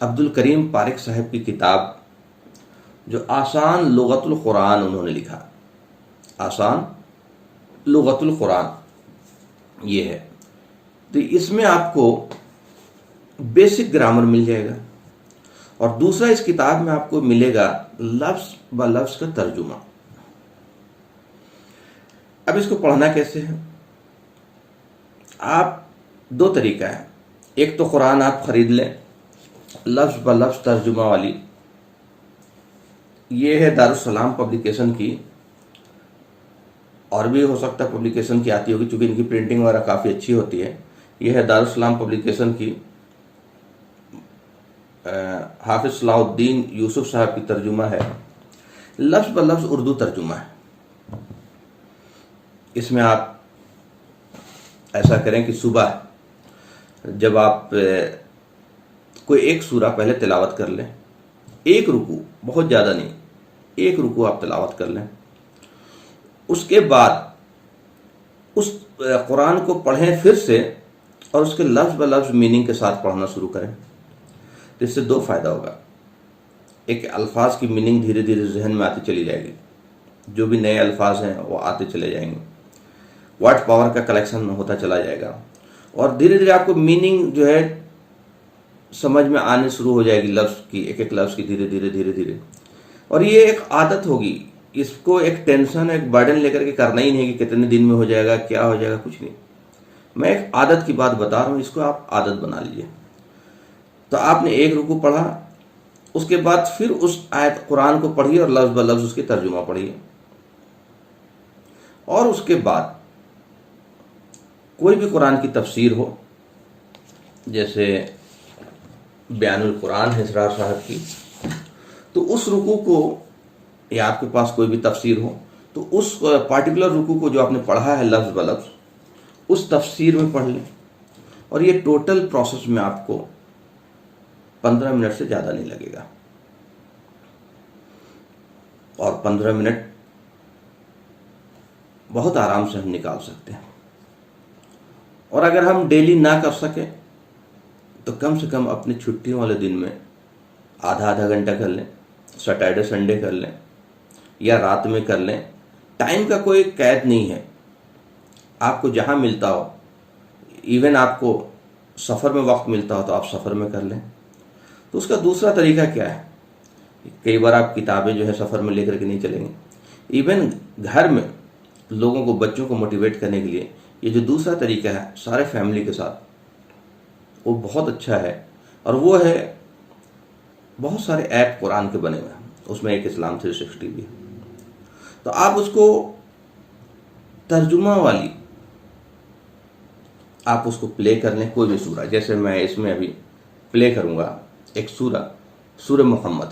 عبد الکریم پارک صاحب کی کتاب جو آسان لغت القرآن انہوں نے لکھا، آسان لغت القرآن یہ ہے، تو اس میں آپ کو بیسک گرامر مل جائے گا، اور دوسرا اس کتاب میں آپ کو ملے گا لفظ ب لفظ کا ترجمہ۔ اب اس کو پڑھنا کیسے ہے؟ آپ دو طریقہ ہے، ایک تو قرآن آپ خرید لیں لفظ ب لفظ ترجمہ والی، یہ ہے دارالسلام پبلیکیشن کی، اور بھی ہو سکتا ہے پبلیکیشن کی آتی ہوگی چونکہ ان کی پرنٹنگ وغیرہ کافی اچھی ہوتی ہے۔ یہ ہے دارالسلام پبلیکیشن کی، حافظ صلاح الدین یوسف صاحب کی ترجمہ ہے، لفظ ب لفظ اردو ترجمہ ہے۔ اس میں آپ ایسا کریں کہ صبح جب آپ کوئی ایک سورہ پہلے تلاوت کر لیں، ایک رکوع، بہت زیادہ نہیں، ایک رکوع آپ تلاوت کر لیں، اس کے بعد اس قرآن کو پڑھیں پھر سے، اور اس کے لفظ ب لفظ میننگ کے ساتھ پڑھنا شروع کریں۔ تو اس سے دو فائدہ ہوگا، ایک الفاظ کی میننگ دھیرے دھیرے ذہن میں آتی چلی جائے گی، جو بھی نئے الفاظ ہیں وہ آتے چلے جائیں گے، ورڈ پاور کا کلیکشن ہوتا چلا جائے گا، اور دھیرے دھیرے آپ کو میننگ جو ہے سمجھ میں آنے شروع ہو جائے گی، لفظ کی ایک ایک لفظ کی دھیرے دھیرے دھیرے دھیرے، اور یہ ایک عادت ہوگی۔ اس کو ایک ٹینشن ایک برڈن لے کر کے کرنا ہی نہیں کہ کتنے دن میں ہو جائے گا، کیا ہو جائے گا، کچھ نہیں، میں ایک عادت کی بات بتا رہا ہوں، اس کو آپ عادت بنا لیجئے۔ تو آپ نے ایک رکوع پڑھا، اس کے بعد پھر اس آیت قرآن کو پڑھیے اور لفظ ب لفظ اس کے ترجمہ پڑھیے، اور اس کے بعد کوئی بھی قرآن کی تفسیر ہو، جیسے بیان القرآن ہے اسرار صاحب کی، تو اس رکوع کو، یا آپ کے پاس کوئی بھی تفسیر ہو تو اس پارٹیکولر رکوع کو جو آپ نے پڑھا ہے لفظ ب لفظ اس تفسیر میں پڑھ لیں، اور یہ ٹوٹل پروسیس میں آپ کو 15 منٹ سے زیادہ نہیں لگے گا، اور 15 منٹ بہت آرام سے ہم نکال سکتے ہیں۔ اور اگر ہم ڈیلی نہ کر سکیں تو کم سے کم اپنے چھٹیوں والے دن میں آدھا گھنٹہ کر لیں، سیٹرڈے سنڈے کر لیں، یا رات میں کر لیں۔ ٹائم کا کوئی قید نہیں ہے، آپ کو جہاں ملتا ہو، ایون آپ کو سفر میں وقت ملتا ہو تو آپ سفر میں کر لیں۔ تو اس کا دوسرا طریقہ کیا ہے، کئی بار آپ کتابیں جو ہے سفر میں لے کر کے نہیں چلیں گے، ایون گھر میں لوگوں کو، بچوں کو موٹیویٹ کرنے کے لیے یہ جو دوسرا طریقہ ہے سارے فیملی کے ساتھ، وہ بہت اچھا ہے، اور وہ ہے بہت سارے ایپ قرآن کے بنے ہوئے ہیں، اس میں ایک اسلام 360 بھی ہے، تو آپ اس کو ترجمہ والی آپ اس کو پلے کر لیں، کوئی بھی سورہ، جیسے میں اس میں ابھی پلے کروں گا ایک سورہ محمد،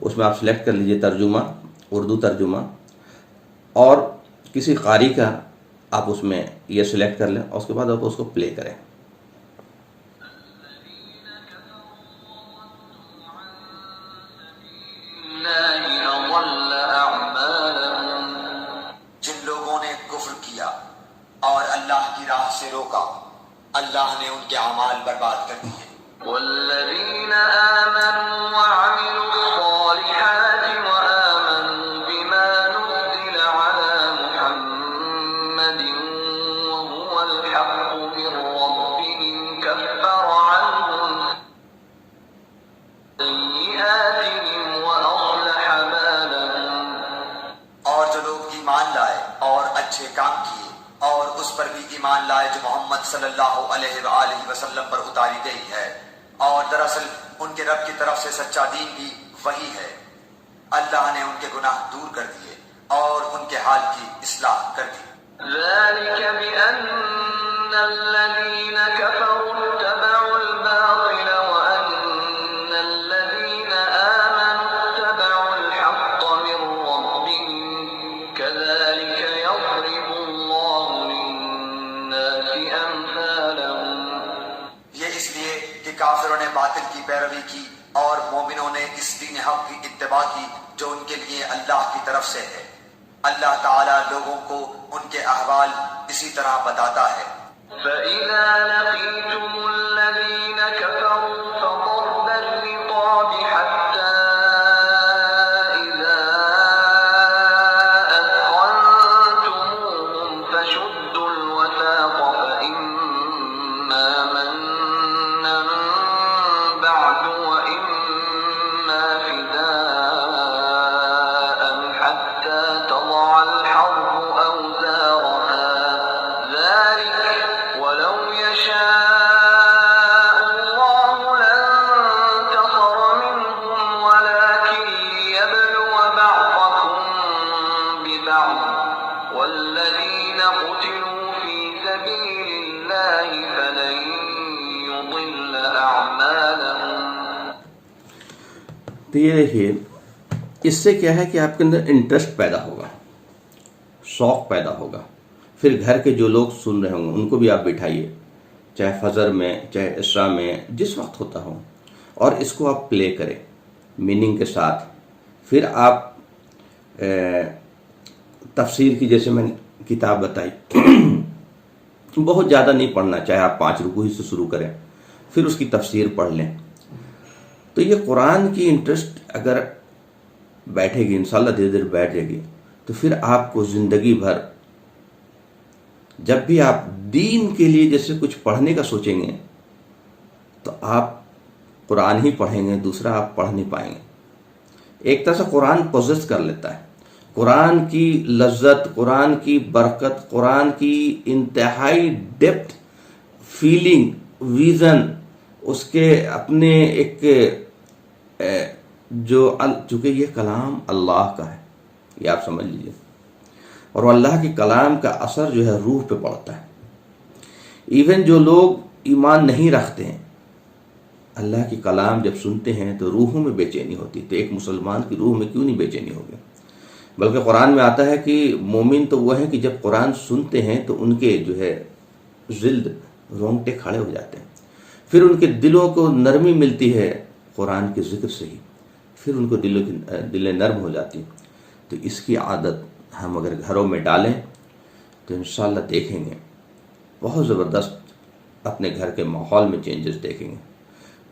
اس میں آپ سلیکٹ کر لیجئے ترجمہ، اردو ترجمہ، اور کسی قاری کا آپ اس میں یہ سلیکٹ کر لیں، اور اس کے بعد آپ اس کو پلے کریں۔ جن لوگوں نے کفر کیا اور اللہ کی راہ سے روکا، اللہ نے ان کے اعمال برباد کر دیے۔ والذین آمنوا وعملوا الصالحات وآمنوا بما نزل على محمد وهو الحق من ربهم كفر عنهم سیئاتهم وأصلح بالهم۔ اور جو لوگ ایمان لائے اور اچھے کام کیے، اور اس پر بھی ایمان لائے جو محمد صلی اللہ علیہ وآلہ وسلم پر اتاری گئی ہے، اور دراصل ان کے رب کی طرف سے سچا دین بھی وہی ہے، اللہ نے ان کے گناہ دور کر دیے اور ان کے حال کی اصلاح کر دی۔ ذلك بأن الذين كفروا اتبعوا الباطل وأن الذين آمنوا اتبعوا الحق من ربهم كذلك يضرب الله للناس أمثالهم۔ یہ اس لیے کہ کافروں نے باطل کی پیروی کی اور مومنوں نے اس دین حق کی اتباع کی جو ان کے لیے اللہ کی طرف سے ہے۔ اللہ تعالیٰ لوگوں کو ان کے احوال اسی طرح بتاتا ہے۔ فَإِذَا لَقِيتُمُ الَّذِينَ كَفَرُوا فَضَرْبَ بعد وإما فداء حتى تضع الحرب أوزارها ذلك ولو يشاء الله لانتصر منهم ولكن ليبلو بعضكم ببعض والذين قتلوا في سبيل الله فلن يضل أعمالهم. تو یہ دیکھیے اس سے کیا ہے کہ آپ کے اندر انٹرسٹ پیدا ہوگا، شوق پیدا ہوگا. پھر گھر کے جو لوگ سن رہے ہوں گے ان کو بھی آپ بٹھائیے، چاہے فجر میں چاہے عشاء میں جس وقت ہوتا ہو، اور اس کو آپ پلے کریں میننگ کے ساتھ. پھر آپ تفسیر کی جیسے میں نے کتاب بتائی بہت زیادہ نہیں پڑھنا، چاہے آپ 5 رکوع ہی سے شروع کریں، پھر اس کی تفسیر پڑھ لیں. تو یہ قرآن کی انٹرسٹ اگر بیٹھے گی انشاءاللہ دھیرے دھیرے بیٹھ جائے گی، تو پھر آپ کو زندگی بھر جب بھی آپ دین کے لیے جیسے کچھ پڑھنے کا سوچیں گے تو آپ قرآن ہی پڑھیں گے، دوسرا آپ پڑھ نہیں پائیں گے. ایک طرح سے قرآن پوزیس کر لیتا ہے. قرآن کی لذت، قرآن کی برکت، قرآن کی انتہائی ڈیپتھ، فیلنگ، ویژن، اس کے اپنے ایک چونکہ یہ کلام اللہ کا ہے، یہ آپ سمجھ لیجئے، اور اللہ کے کلام کا اثر جو ہے روح پہ پڑتا ہے. ایون جو لوگ ایمان نہیں رکھتے ہیں اللہ کی کلام جب سنتے ہیں تو روحوں میں بے چینی ہوتی. تو ایک مسلمان کی روح میں کیوں نہیں بے چینی ہوگی؟ بلکہ قرآن میں آتا ہے کہ مومن تو وہ ہیں کہ جب قرآن سنتے ہیں تو ان کے جو ہے جلد رونگٹے کھڑے ہو جاتے ہیں، پھر ان کے دلوں کو نرمی ملتی ہے قرآن کے ذکر سے ہی، پھر ان کو دلیں نرم ہو جاتی. تو اس کی عادت ہم اگر گھروں میں ڈالیں تو انشاءاللہ دیکھیں گے بہت زبردست اپنے گھر کے ماحول میں چینجز دیکھیں گے.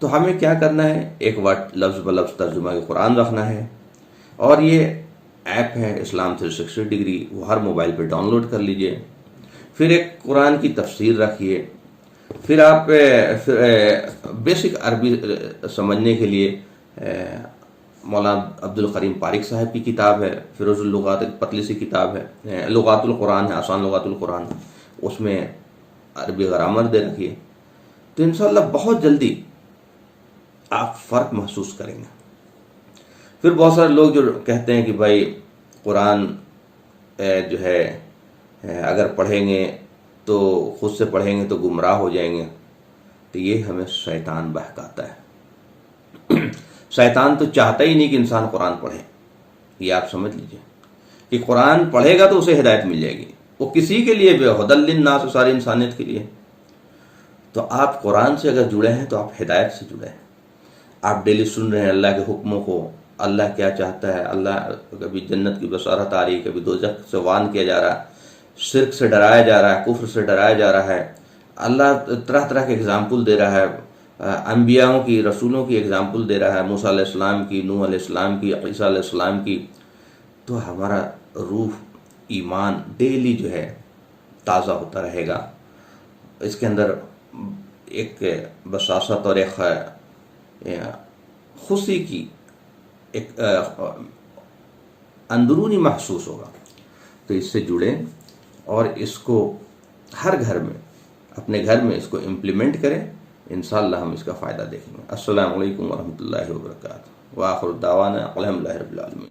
تو ہمیں کیا کرنا ہے؟ ایک وقت لفظ بلفظ ترجمہ کے قرآن رکھنا ہے، اور یہ ایپ ہے اسلام 360 ڈگری، وہ ہر موبائل پہ ڈاؤن لوڈ کر لیجئے. پھر ایک قرآن کی تفسیر رکھیے. پھر آپ بیسک عربی سمجھنے کے لیے مولانا عبدالکریم پارک صاحب کی کتاب ہے فیروز اللغات، ایک پتلی سی کتاب ہے، لغات القرآن ہے، آسان لغات القرآن، اس میں عربی گرامر دے رکھیے. تو انشاءاللہ بہت جلدی آپ فرق محسوس کریں گے. پھر بہت سارے لوگ جو کہتے ہیں کہ بھائی قرآن جو ہے اگر پڑھیں گے تو خود سے پڑھیں گے تو گمراہ ہو جائیں گے. تو یہ ہمیں شیطان بہکاتا ہے. شیطان تو چاہتا ہی نہیں کہ انسان قرآن پڑھے. یہ آپ سمجھ لیجئے کہ قرآن پڑھے گا تو اسے ہدایت مل جائے گی. وہ کسی کے لیے بھی ہدی للناس، ساری انسانیت کے لیے. تو آپ قرآن سے اگر جڑے ہیں تو آپ ہدایت سے جڑے ہیں. آپ ڈیلی سن رہے ہیں اللہ کے حکموں کو، اللہ کیا چاہتا ہے. اللہ کبھی جنت کی بشارت آ رہی ہے، کبھی دوزخ سے وان کیا جا رہا ہے، شرک سے ڈرایا جا رہا ہے، کفر سے ڈرایا جا رہا ہے. اللہ طرح طرح کے اگزامپل دے رہا ہے، انبیاءوں کی، رسولوں کی اگزامپل دے رہا ہے، موسیٰ علیہ السلام کی، نوح علیہ السلام کی، عیسیٰ علیہ السلام کی. تو ہمارا روح ایمان ڈیلی جو ہے تازہ ہوتا رہے گا. اس کے اندر ایک بساست اور ایک خوشی کی ایک اندرونی محسوس ہوگا. تو اس سے جڑیں اور اس کو ہر گھر میں، اپنے گھر میں اس کو امپلیمنٹ کریں. انشاءاللہ ہم اس کا فائدہ دیکھیں گے. السلام علیکم ورحمۃ اللہ وبرکاتہ. وآخر دعوانا الحمدللہ رب العالمین.